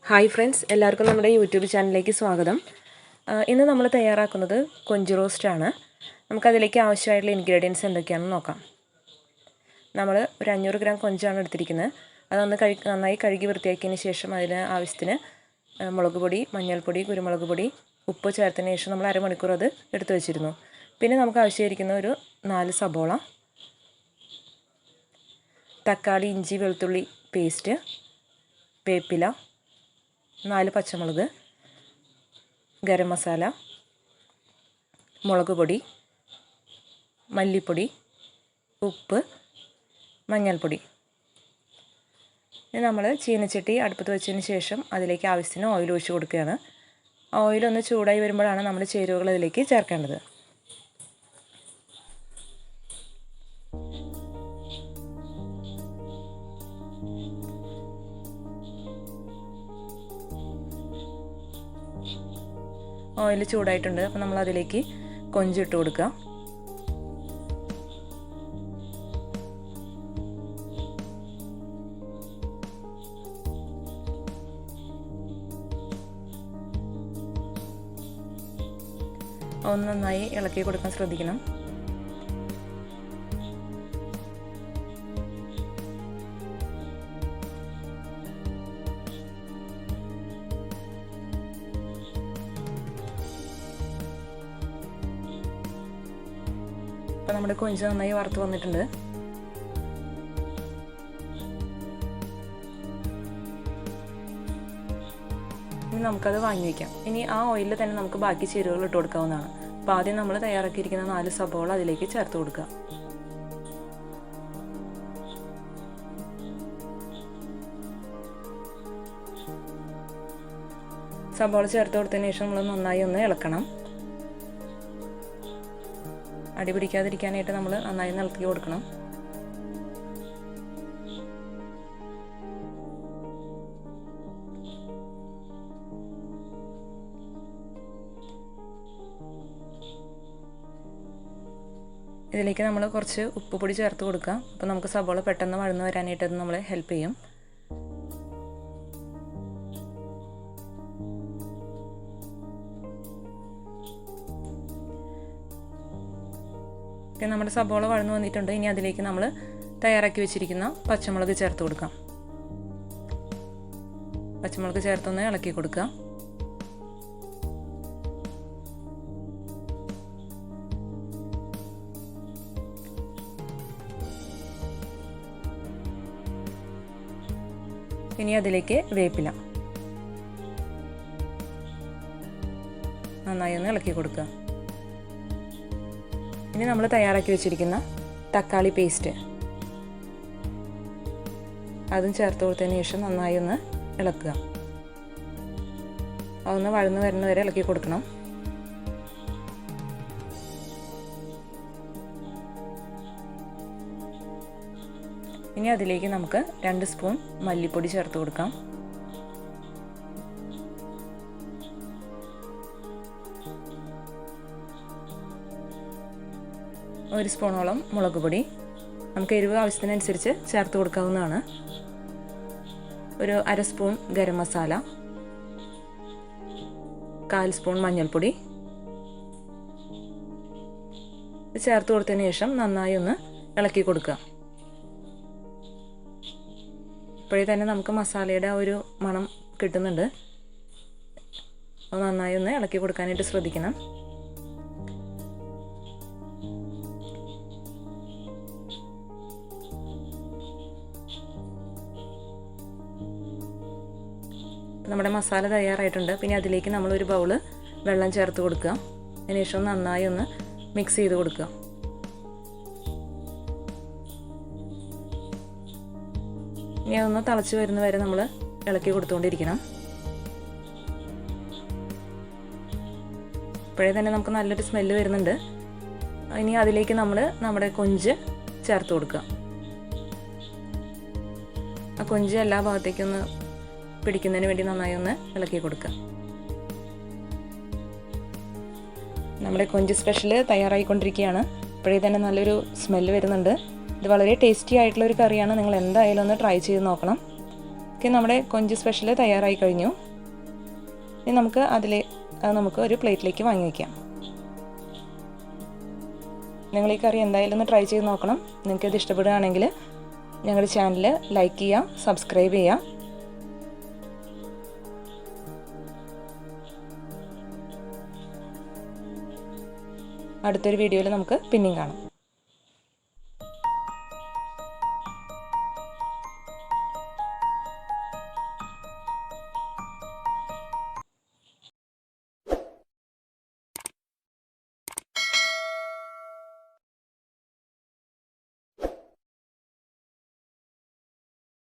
Hi friends, എല്ലാവർക്കും നമ്മുടെ YouTube ചാനലിലേക്ക് സ്വാഗതം. ഇന്ന് നമ്മൾ തയ്യാറാക്കുന്നത് കൊഞ്ച് റോസ്റ്റാണ്. നമുക്കതിലേക്ക് ആവശ്യമായിട്ടുള്ള ഇൻഗ്രീഡിയൻസ് എന്തൊക്കെയാണെന്ന് നോക്കാം. നമ്മൾ ഒരു 500 ഗ്രാം കൊഞ്ചാണ് എടുത്തിരിക്കുന്നത്. അതൊന്ന് നന്നായി കഴുകി വൃത്തിയാക്കിയതിന് ശേഷം അതിന് ആവശ്യത്തിന് മുളക് പൊടി, മഞ്ഞൾപ്പൊടി, കുരുമുളക് പൊടി, ഉപ്പ് ചേർത്തതിന് ശേഷം നമ്മൾ അരമണിക്കൂർ അത് എടുത്തു വെച്ചിരുന്നു. പിന്നെ നമുക്ക് ആവശ്യമായിരിക്കുന്ന ഒരു 4 സബോള, തക്കാളി, ഇഞ്ചി, വെളുത്തുള്ളി പേസ്റ്റ്, വേപ്പില, 4 പച്ചമുളക്, ഗരം മസാല, മുളക് പൊടി, മല്ലിപ്പൊടി, ഉപ്പ്, മഞ്ഞൾപ്പൊടി. ഇനി നമ്മൾ ചീനച്ചട്ടി അടുപ്പത്ത് വെച്ചതിന് ശേഷം അതിലേക്ക് ആവശ്യത്തിന് ഓയിൽ ഒഴിച്ച് കൊടുക്കുകയാണ്. ഓയിലൊന്ന് ചൂടായി വരുമ്പോഴാണ് നമ്മൾ ചേരുവകൾ അതിലേക്ക് ചേർക്കേണ്ടത്. ഓയിൽ ചൂടായിട്ടുണ്ട്. അപ്പോൾ നമ്മൾ അതിലേക്ക് കൊഞ്ചിട്ട് കൊടുക്കുക. ഒന്ന് നന്നായി ഇളക്കി കൊടുക്കാൻ ശ്രദ്ധിക്കണം. അപ്പോൾ നമ്മുടെ കൊഞ്ച് നന്നായി വറുത്ത് വന്നിട്ടുണ്ട്. ഇനി നമുക്കത് വാങ്ങി വയ്ക്കാം. ഇനി ആ ഓയിലിൽ തന്നെ നമുക്ക് ബാക്കി ചേരുവകൾ ഇട്ട് കൊടുക്കാവുന്നതാണ്. അപ്പോൾ ആദ്യം നമ്മൾ തയ്യാറാക്കിയിരിക്കുന്ന 4 സബോള അതിലേക്ക് ചേർത്ത് കൊടുക്കുക. സബോള ചേർത്ത് കൊടുത്തതിന് ശേഷം നമ്മൾ നന്നായി ഒന്ന് ഇളക്കണം. അടി പിടിക്കാതിരിക്കാനായിട്ട് നമ്മൾ നന്നായി ഇളക്കി കൊടുക്കണം. ഇതിലേക്ക് നമ്മൾ കുറച്ച് ഉപ്പ് പൊടി ചേർത്ത് കൊടുക്കാം. അപ്പോൾ നമുക്ക് സബോള പെട്ടെന്ന് വഴന്ന് വരാനായിട്ട് അത് നമ്മളെ ഹെൽപ്പ് ചെയ്യും. നമ്മുടെ സബോള വഴന്നു വന്നിട്ടുണ്ട്. ഇനി അതിലേക്ക് നമ്മൾ തയ്യാറാക്കി വെച്ചിരിക്കുന്ന പച്ചമുളക് ചേർത്ത് കൊടുക്കാം. പച്ചമുളക് ചേർത്തൊന്ന് ഇളക്കി കൊടുക്കുക. ഇനി അതിലേക്ക് വേപ്പില നന്നായി ഒന്ന് ഇളക്കി കൊടുക്കുക. ഇനി നമ്മൾ തയ്യാറാക്കി വെച്ചിരിക്കുന്ന തക്കാളി പേസ്റ്റ് അതും ചേർത്ത് കൊടുത്തതിന് ശേഷം നന്നായി ഒന്ന് ഇളക്കുക. അതൊന്ന് വഴന്ന് വരുന്ന വരെ ഇളക്കി കൊടുക്കണം. ഇനി അതിലേക്ക് നമുക്ക് 2 സ്പൂൺ മല്ലിപ്പൊടി ചേർത്ത് കൊടുക്കാം. ഒരു സ്പൂണോളം മുളക് പൊടി, നമുക്ക് എരിവ് ആവശ്യത്തിനനുസരിച്ച് ചേർത്ത് കൊടുക്കാവുന്നതാണ്. ഒരു 1/2 സ്പൂൺ ഗരം മസാല, 1/4 സ്പൂൺ മഞ്ഞൾപ്പൊടി ചേർത്ത് കൊടുത്തതിന് ശേഷം നന്നായി ഒന്ന് ഇളക്കി കൊടുക്കുക. ഇപ്പോഴേ തന്നെ നമുക്ക് മസാലയുടെ ആ ഒരു മണം കിട്ടുന്നുണ്ട്. അത് നന്നായി ഒന്ന് ഇളക്കി കൊടുക്കാനായിട്ട് ശ്രദ്ധിക്കണം. നമ്മുടെ മസാല തയ്യാറായിട്ടുണ്ട്. പിന്നെ അതിലേക്ക് നമ്മൾ ഒരു ബൗള് വെള്ളം ചേർത്ത് കൊടുക്കുക. അതിനുശേഷം നന്നായി ഒന്ന് മിക്സ് ചെയ്ത് കൊടുക്കുക. ഇനി അതൊന്ന് തിളച്ച് വരുന്ന വരെ നമ്മൾ ഇളക്കി കൊടുത്തുകൊണ്ടിരിക്കണം. ഇപ്പോഴേ തന്നെ നമുക്ക് നല്ലൊരു സ്മെല്ല് വരുന്നുണ്ട്. ഇനി അതിലേക്ക് നമ്മൾ നമ്മുടെ കൊഞ്ച് ചേർത്ത് കൊടുക്കുക. ആ കൊഞ്ച് എല്ലാ ഭാഗത്തേക്കൊന്ന് പിടിക്കുന്നതിന് വേണ്ടി നന്നായി ഒന്ന് ഇളക്കി കൊടുക്കുക. നമ്മുടെ കൊഞ്ച് സ്പെഷ്യൽ തയ്യാറായിക്കൊണ്ടിരിക്കുകയാണ്. ഇപ്പോഴേ തന്നെ നല്ലൊരു സ്മെല്ല് വരുന്നുണ്ട്. ഇത് വളരെ ടേസ്റ്റി ആയിട്ടുള്ളൊരു കറിയാണ്. നിങ്ങൾ എന്തായാലും ഒന്ന് ട്രൈ ചെയ്ത് നോക്കണം. ഓക്കെ, നമ്മുടെ കൊഞ്ച് സ്പെഷ്യൽ തയ്യാറായി കഴിഞ്ഞു. ഇനി നമുക്ക് ഒരു പ്ലേറ്റിലേക്ക് വാങ്ങി വയ്ക്കാം. നിങ്ങൾ ഈ കറി എന്തായാലും ഒന്ന് ട്രൈ ചെയ്ത് നോക്കണം. നിങ്ങൾക്കിത് ഇഷ്ടപ്പെടുകയാണെങ്കിൽ ഞങ്ങളുടെ ചാനൽ ലൈക്ക് ചെയ്യുക, സബ്സ്ക്രൈബ് ചെയ്യുക. അടുത്തൊരു വീഡിയോയിൽ നമുക്ക് പിന്നെയും കാണാം.